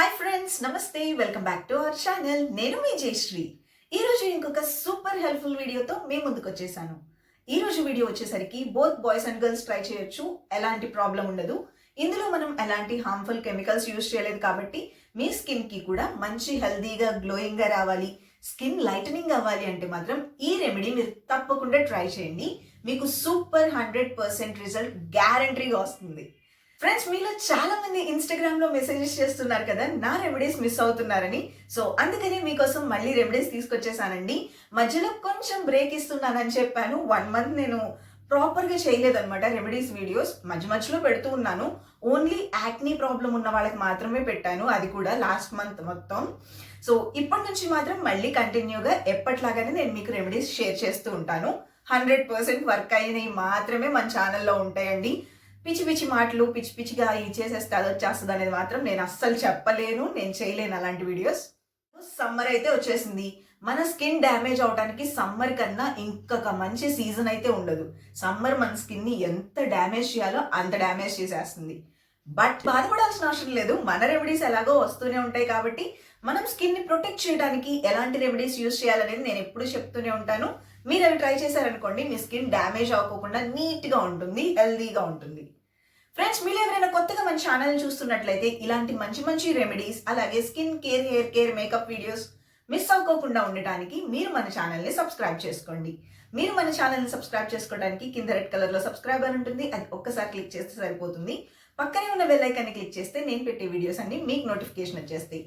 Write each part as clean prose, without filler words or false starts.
Hi friends, నమస్తే. Welcome back to our channel. నేను మీ జయశ్రీ. ఈరోజు ఇంకొక సూపర్ హెల్ప్ఫుల్ వీడియోతో మీ ముందుకు వచ్చేసాను. ఈరోజు వీడియో వచ్చేసరికి both boys and girls try చేయొచ్చు, ఎలాంటి ప్రాబ్లం ఉండదు. ఇందులో మనం ఎలాంటి హార్మ్ఫుల్ కెమికల్స్ యూజ్ చేయలేదు కాబట్టి మీ స్కిన్ కి కూడా మంచి హెల్దీగా గ్లోయింగ్ గా రావాలి, స్కిన్ లైటనింగ్ అవ్వాలి అంటే మాత్రం ఈ రెమెడీ మీరు తప్పకుండా ట్రై చేయండి. మీకు సూపర్ 100% రిజల్ట్ గ్యారంటీగా వస్తుంది. ఫ్రెండ్స్, మీలో చాలా మంది ఇన్స్టాగ్రామ్ లో మెసేజెస్ చేస్తున్నారు కదా నా రెమెడీస్ మిస్ అవుతున్నారని. సో అందుకని మీకోసం మళ్ళీ రెమెడీస్ తీసుకొచ్చేసానండి. మధ్యలో కొంచెం బ్రేక్ ఇస్తున్నానని చెప్పాను. 1 month నేను ప్రాపర్ గా చేయలేదన్నమాట రెమెడీస్ వీడియోస్. మధ్యలో పెడుతూ ఉన్నాను. ఓన్లీ యాక్నీ ప్రాబ్లం ఉన్న వాళ్ళకి మాత్రమే పెట్టాను, అది కూడా లాస్ట్ మంత్ మొత్తం. సో ఇప్పటి నుంచి మాత్రం మళ్ళీ కంటిన్యూగా ఎప్పట్లాగానే నేను మీకు రెమెడీస్ షేర్ చేస్తూ ఉంటాను. 100% వర్క్ అయినవి మాత్రమే మన ఛానల్లో ఉంటాయండి. పిచ్చి పిచ్చి మాటలు పిచ్చిగా చేసేస్తే అది వచ్చేస్తుంది అనేది మాత్రం నేను అస్సలు చెప్పలేను, నేను చేయలేను అలాంటి వీడియోస్. సమ్మర్ అయితే వచ్చేసింది. మన స్కిన్ డ్యామేజ్ అవడానికి సమ్మర్ కన్నా ఇంకొక మంచి సీజన్ అయితే ఉండదు. సమ్మర్ మన స్కిన్ ని ఎంత డ్యామేజ్ చేయాలో అంత డ్యామేజ్ చేసేస్తుంది. బట్ బాధపడాల్సిన అవసరం లేదు, మన రెమెడీస్ ఎలాగో వస్తూనే ఉంటాయి కాబట్టి మనం స్కిన్ ని ప్రొటెక్ట్ చేయడానికి ఎలాంటి రెమెడీస్ యూజ్ చేయాలనేది నేను ఎప్పుడు చెప్తూనే ఉంటాను. మీరు అవి ట్రై చేశారనుకోండి, మీ స్కిన్ డ్యామేజ్ అవ్వకుండా నీట్ గా ఉంటుంది, హెల్దీగా ఉంటుంది. ఫ్రెండ్స్, మీరు ఎవరైనా కొత్తగా మన ఛానల్ చూస్తున్నట్లయితే ఇలాంటి మంచి మంచి రెమెడీస్, అలాగే skin care, hair care, makeup videos miss అవ్వకుండా ఉండటానికి మీరు మన ఛానల్ని సబ్స్క్రైబ్ చేసుకోండి. మీరు మన ఛానల్ని సబ్స్క్రైబ్ చేసుకోవడానికి కింద రెడ్ కలర్ లో సబ్స్క్రైబ్ అని ఉంటుంది, అది ఒక్కసారి క్లిక్ చేస్తే సరిపోతుంది. పక్కనే ఉన్న బెల్ ఐకాన్ని క్లిక్ చేస్తే నేను పెట్టే వీడియోస్ అన్ని మీకు నోటిఫికేషన్ వచ్చేస్తాయి.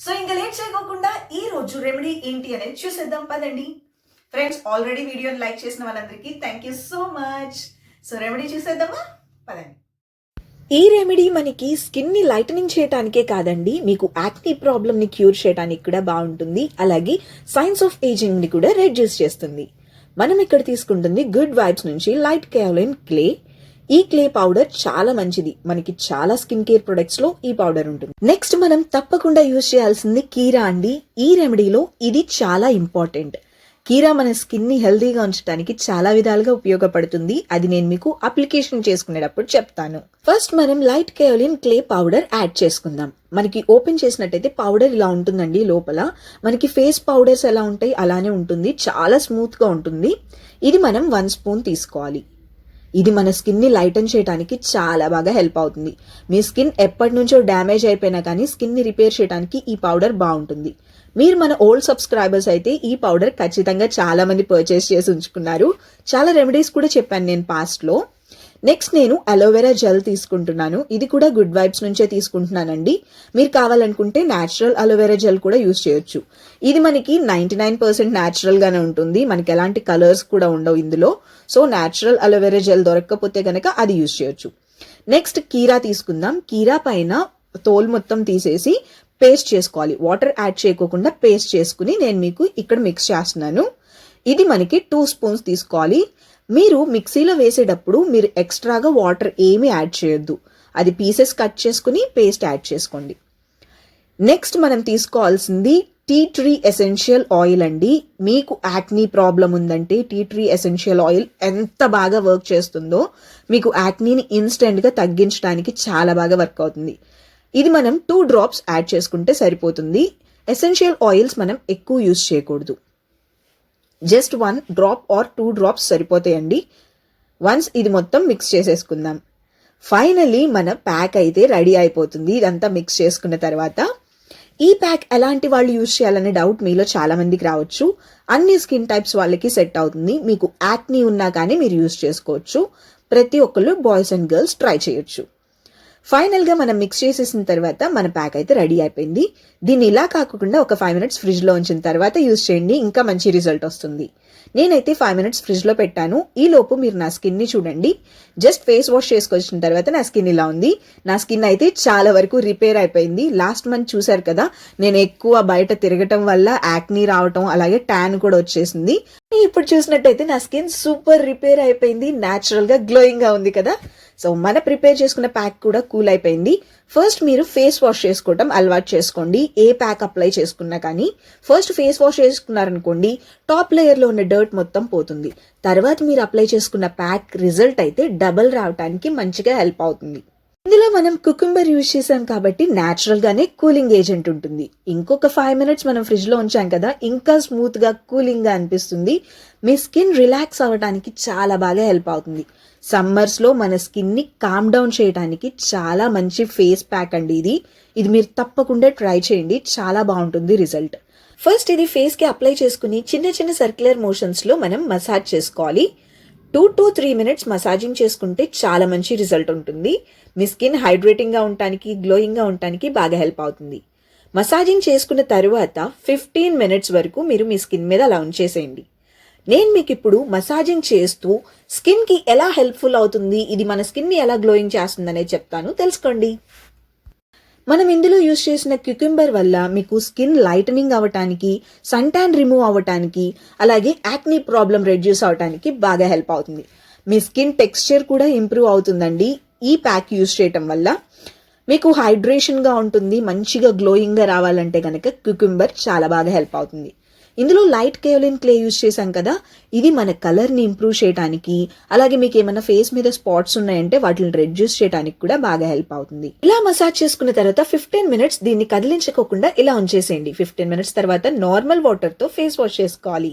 సో ఇంకా లేట్ చేయకోకుండా ఈ రోజు రెమెడీ ఏంటి అనేది చూసేద్దాం పదండి. ఫ్రెండ్స్, ఆల్రెడీ వీడియోని లైక్ చేసిన వాళ్ళందరికీ thank you so much. So remedy చూసేద్దామా, పదండి. ఈ రెమెడీ మనకి స్కిన్ ని లైటనింగ్ చేయడానికే కాదండి, మీకు యాక్నీ ప్రాబ్లమ్ ని క్యూర్ చేయడానికి కూడా బాగుంటుంది. అలాగే సైన్స్ ఆఫ్ ఏజింగ్ ని కూడా రెడ్యూస్ చేస్తుంది. మనం ఇక్కడ తీసుకుంటుంది గుడ్ వైబ్స్ నుంచి లైట్ కాలిన్ క్లే. ఈ క్లే పౌడర్ చాలా మంచిది, మనకి చాలా స్కిన్ కేర్ ప్రొడక్ట్స్ లో ఈ పౌడర్ ఉంటుంది. నెక్స్ట్ మనం తప్పకుండా యూజ్ చేయాల్సింది కీరా అండి. ఈ రెమెడీలో ఇది చాలా ఇంపార్టెంట్. కీరా మన స్కిన్ ని హెల్దీగా ఉంచడానికి చాలా విధాలుగా ఉపయోగపడుతుంది. అది నేను మీకు అప్లికేషన్ చేసుకునేటప్పుడు చెప్తాను. ఫస్ట్ మనం లైట్ కాలిన్ క్లే పౌడర్ యాడ్ చేసుకుందాం. మనకి ఓపెన్ చేసినట్టయితే పౌడర్ ఇలా ఉంటుందండి. లోపల మనకి ఫేస్ పౌడర్స్ ఎలా ఉంటాయి అలానే ఉంటుంది, చాలా స్మూత్ గా ఉంటుంది. ఇది మనం 1 స్పూన్ తీసుకోవాలి. ఇది మన స్కిన్ ని లైటన్ చేయడానికి చాలా బాగా హెల్ప్ అవుతుంది. మీ స్కిన్ ఎప్పటి నుంచో డ్యామేజ్ అయిపోయినా కానీ స్కిన్ ని రిపేర్ చేయడానికి ఈ పౌడర్ బాగుంటుంది. మీరు మన ఓల్డ్ సబ్స్క్రైబర్స్ అయితే ఈ పౌడర్ ఖచ్చితంగా చాలా మంది పర్చేస్ చేసి ఉంచుకున్నారు. చాలా రెమెడీస్ కూడా చెప్పాను నేను పాస్ట్ లో. నెక్స్ట్ నేను అలోవెరా జెల్ తీసుకుంటున్నాను. ఇది కూడా గుడ్ వైబ్స్ నుంచే తీసుకుంటున్నానండి. మీరు కావాలనుకుంటే న్యాచురల్ అలోవెరా జెల్ కూడా యూజ్ చేయొచ్చు. ఇది మనకి 99% న్యాచురల్ గానే ఉంటుంది, మనకి ఎలాంటి కలర్స్ కూడా ఉండవు ఇందులో. సో న్యాచురల్ అలోవెరా జెల్ దొరకకపోతే గనక అది యూజ్ చేయొచ్చు. నెక్స్ట్ కీరా తీసుకుందాం. కీరా పైన తోలు మొత్తం తీసేసి పేస్ట్ చేసుకోవాలి. వాటర్ యాడ్ చేయకోకుండా పేస్ట్ చేసుకుని నేను మీకు ఇక్కడ మిక్స్ చేస్తున్నాను. ఇది మనకి 2 స్పూన్స్ తీసుకోవాలి. మీరు మిక్సీలో వేసేటప్పుడు మీరు ఎక్స్ట్రాగా వాటర్ ఏమీ యాడ్ చేయొద్దు. అది పీసెస్ కట్ చేసుకుని పేస్ట్ యాడ్ చేసుకోండి. నెక్స్ట్ మనం తీసుకోవాల్సింది టీ ట్రీ ఎసెన్షియల్ ఆయిల్ అండి. మీకు యాక్నీ ప్రాబ్లం ఉందంటే టీ ట్రీ ఎసెన్షియల్ ఆయిల్ ఎంత బాగా వర్క్ చేస్తుందో, మీకు యాక్నీని ఇన్స్టెంట్ గా తగ్గించడానికి చాలా బాగా వర్క్ అవుతుంది. ఇది మనం 2 డ్రాప్స్ యాడ్ చేసుకుంటే సరిపోతుంది. ఎసెన్షియల్ ఆయిల్స్ మనం ఎక్కువ యూజ్ చేయకూడదు. జస్ట్ 1 డ్రాప్ ఆర్ 2 డ్రాప్స్ సరిపోతాయండి. వన్స్ ఇది మొత్తం మిక్స్ చేసేసుకుందాం. ఫైనలీ మన ప్యాక్ అయితే రెడీ అయిపోతుంది. ఇదంతా మిక్స్ చేసుకున్న తర్వాత ఈ ప్యాక్ ఎలాంటి వాళ్ళు యూజ్ చేయాలనే డౌట్ మీలో చాలా మందికి రావచ్చు. అన్ని స్కిన్ టైప్స్ వాళ్ళకి సెట్ అవుతుంది. మీకు యాక్నీ ఉన్నా కానీ మీరు యూజ్ చేసుకోవచ్చు. ప్రతి ఒక్కళ్ళు బాయ్స్ అండ్ గర్ల్స్ ట్రై చేయొచ్చు. ఫైనల్ గా మనం మిక్స్ చేసేసిన తర్వాత మన ప్యాక్ అయితే రెడీ అయిపోయింది. దీన్ని ఇలా కాకుండా ఒక 5 minutes ఫ్రిడ్జ్ లో ఉంచిన తర్వాత యూజ్ చేయండి, ఇంకా మంచి రిజల్ట్ వస్తుంది. నేనైతే 5 minutes ఫ్రిడ్జ్ లో పెట్టాను. ఈ లోపు మీరు నా స్కిన్ ని చూడండి. జస్ట్ ఫేస్ వాష్ చేసుకొచ్చిన తర్వాత నా స్కిన్ ఇలా ఉంది. నా స్కిన్ అయితే చాలా వరకు రిపేర్ అయిపోయింది. లాస్ట్ మంత్ చూసారు కదా, నేను ఎక్కువ బయట తిరగటం వల్ల యాక్నీ రావటం, అలాగే ట్యాన్ కూడా వచ్చేసింది. ఇప్పుడు చూసినట్టయితే నా స్కిన్ సూపర్ రిపేర్ అయిపోయింది, న్యాచురల్ గా గ్లోయింగ్ గా ఉంది కదా. సో మన ప్రిపేర్ చేసుకున్న ప్యాక్ కూడా కూల్ అయిపోయింది. ఫస్ట్ మీరు ఫేస్ వాష్ చేసుకోవటం అలవాటు చేసుకోండి. ఏ ప్యాక్ అప్లై చేసుకున్నా కానీ ఫస్ట్ ఫేస్ వాష్ చేసుకున్నారనుకోండి, టాప్ లేయర్ లో ఉన్న డర్ట్ మొత్తం పోతుంది. తర్వాత మీరు అప్లై చేసుకున్న ప్యాక్ రిజల్ట్ అయితే డబుల్ రావడానికి మంచిగా హెల్ప్ అవుతుంది. ఇందులో మనం కుకుంబర్ యూజ్ చేసాం కాబట్టి న్యాచురల్ గానే కూలింగ్ ఏజెంట్ ఉంటుంది. ఇంకొక 5 మినిట్స్ మనం ఫ్రిడ్జ్ లో ఉంచాం కదా, ఇంకా స్మూత్ గా కూలింగ్ గా అనిపిస్తుంది. మీ స్కిన్ రిలాక్స్ అవ్వడానికి చాలా బాగా హెల్ప్ అవుతుంది. సమ్మర్స్ లో మన స్కిన్ ని కామ్ డౌన్ చేయడానికి చాలా మంచి ఫేస్ ప్యాక్ అండి ఇది మీరు తప్పకుండా ట్రై చేయండి, చాలా బాగుంటుంది రిజల్ట్. ఫస్ట్ ఇది ఫేస్ కి అప్లై చేసుకుని చిన్న చిన్న సర్క్యులర్ మోషన్స్ లో మనం మసాజ్ చేసుకోవాలి. 2 to 3 మినిట్స్ మసాజింగ్ చేసుకుంటే చాలా మంచి రిజల్ట్ ఉంటుంది. మీ స్కిన్ హైడ్రేటింగ్ గా ఉండటానికి, గ్లోయింగ్ గా ఉండటానికి బాగా హెల్ప్ అవుతుంది. మసాజింగ్ చేసుకున్న తరువాత 15 మినిట్స్ వరకు మీరు మీ స్కిన్ మీద అలా ఉంచేసేయండి. నేను మీకు ఇప్పుడు మసాజింగ్ చేస్తూ స్కిన్ కి ఎలా హెల్ప్ఫుల్ అవుతుంది, ఇది మన స్కిన్ ని ఎలా గ్లోయింగ్ చేస్తుంది అనేది చెప్తాను, తెలుసుకోండి. మనం ఇందులో యూజ్ చేసిన క్యూకుంబర్ వల్ల మీకు స్కిన్ లైటనింగ్ అవ్వటానికి, సన్ ట్యాన్ రిమూవ్ అవ్వటానికి, అలాగే యాక్నీ ప్రాబ్లం రెడ్యూస్ అవటానికి బాగా హెల్ప్ అవుతుంది. మీ స్కిన్ టెక్స్చర్ కూడా ఇంప్రూవ్ అవుతుందండి ఈ ప్యాక్ యూజ్ చేయటం వల్ల. మీకు హైడ్రేషన్ గా ఉంటుంది, మంచిగా గ్లోయింగ్ గా రావాలంటే కనుక క్యూకుంబర్ చాలా బాగా హెల్ప్ అవుతుంది. ఇందులో లైట్ కేవలిన్ క్లే యూజ్ చేశాం కదా, ఇది మన కలర్ ని ఇంప్రూవ్ చేయడానికి, అలాగే మీకు ఏమైనా ఫేస్ మీద స్పాట్స్ ఉన్నాయంటే వాటిని రెడ్యూస్ చేయడానికి కూడా బాగా హెల్ప్ అవుతుంది. ఇలా మసాజ్ చేసుకున్న తర్వాత 15 మినిట్స్ దీన్ని కదిలించకోకుండా ఇలా ఉంచేసేయండి. 15 మినిట్స్ తర్వాత నార్మల్ వాటర్ తో ఫేస్ వాష్ చేసుకోవాలి.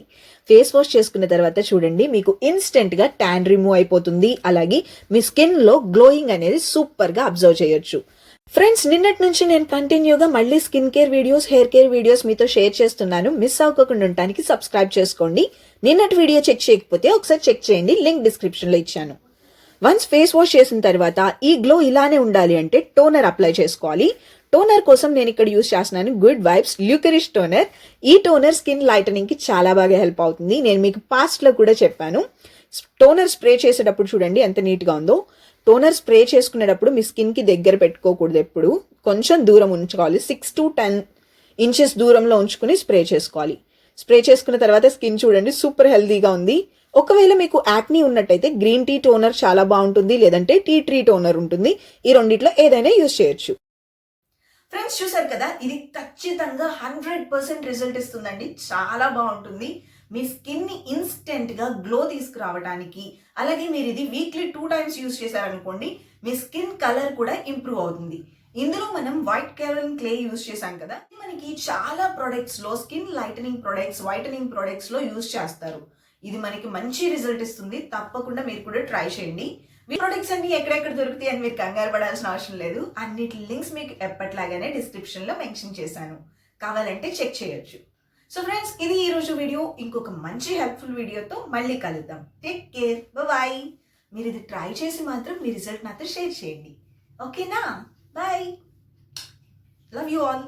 ఫేస్ వాష్ చేసుకున్న తర్వాత చూడండి, మీకు ఇన్స్టెంట్ గా ట్యాన్ రిమూవ్ అయిపోతుంది. అలాగే మీ స్కిన్ లో గ్లోయింగ్ అనేది సూపర్ గా అబ్జర్వ్ చేయొచ్చు. ఫ్రెండ్స్, నిన్నటి నుంచి నేను కంటిన్యూగా మళ్ళీ skin care videos, hair care videos మీతో షేర్ చేస్తున్నాను. మిస్ అవ్వకుండా ఉండటానికి సబ్స్క్రైబ్ చేసుకోండి. నిన్నటి వీడియో చెక్ చేయకపోతే ఒకసారి చెక్ చేయండి, లింక్ డిస్క్రిప్షన్ లో ఇచ్చాను. వన్స్ ఫేస్ వాష్ చేసిన తర్వాత ఈ గ్లో ఇలానే ఉండాలి అంటే టోనర్ అప్లై చేసుకోవాలి. టోనర్ కోసం నేను ఇక్కడ యూజ్ చేస్తున్నాను గుడ్ వైబ్స్ లిక్వరిష్ టోనర్. ఈ టోనర్ స్కిన్ లైటనింగ్ కి చాలా బాగా హెల్ప్ అవుతుంది. నేను మీకు పాస్ట్ లో కూడా చెప్పాను. టోనర్ స్ప్రే చేసేటప్పుడు చూడండి ఎంత నీట్ గా ఉందో. టోనర్ స్ప్రే చేసుకునేటప్పుడు మీ స్కిన్ కి దగ్గర పెట్టుకోకూడదు, ఎప్పుడు కొంచెం దూరం ఉంచుకోవాలి. 6 to 10 ఇంచెస్ దూరంలో ఉంచుకుని స్ప్రే చేసుకోవాలి. స్ప్రే చేసుకున్న తర్వాత స్కిన్ చూడండి సూపర్ హెల్దీగా ఉంది. ఒకవేళ మీకు యాక్నీ ఉన్నట్టయితే గ్రీన్ టీ టోనర్ చాలా బాగుంటుంది, లేదంటే టీ ట్రీ టోనర్ ఉంటుంది. ఈ రెండిట్లో ఏదైనా యూజ్ చేయొచ్చు. ఫ్రెండ్స్, చూసారు కదా, ఇది ఖచ్చితంగా 100% రిజల్ట్ ఇస్తుందండి. చాలా బాగుంటుంది. మీ స్కిన్ ని ఇన్స్టెంట్ గా గ్లో తీసుకురావడానికి, అలాగే మీరు ఇది వీక్లీ 2 times యూజ్ చేశారనుకోండి, మీ స్కిన్ కలర్ కూడా ఇంప్రూవ్ అవుతుంది. ఇందులో మనం వైట్ కేవలిన్ క్లే యూజ్ చేశాం కదా, ఇది మనకి చాలా ప్రొడక్ట్స్ లో, skin lightening products, whitening products లో యూజ్ చేస్తారు. ఇది మనకి మంచి రిజల్ట్ ఇస్తుంది. తప్పకుండా మీరు కూడా ట్రై చేయండి. మీ ప్రొడక్ట్స్ అన్ని ఎక్కడెక్కడ దొరుకుతాయి అని మీరు కంగారు పడాల్సిన అవసరం లేదు. అన్నిటి లింక్స్ మీకు ఎప్పట్లాగానే డిస్క్రిప్షన్ లో మెన్షన్ చేశాను, కావాలంటే చెక్ చేయొచ్చు. సో ఫ్రెండ్స్, ఇది ఈ రోజు వీడియో. ఇంకొక మంచి హెల్ప్ఫుల్ వీడియోతో మళ్ళీ కలుద్దాం. Take care, bye. మీరు ఇది ట్రై చేసి మాత్రం మీ రిజల్ట్ నాతో షేర్ చేయండి, ఓకేనా? Bye, love you all.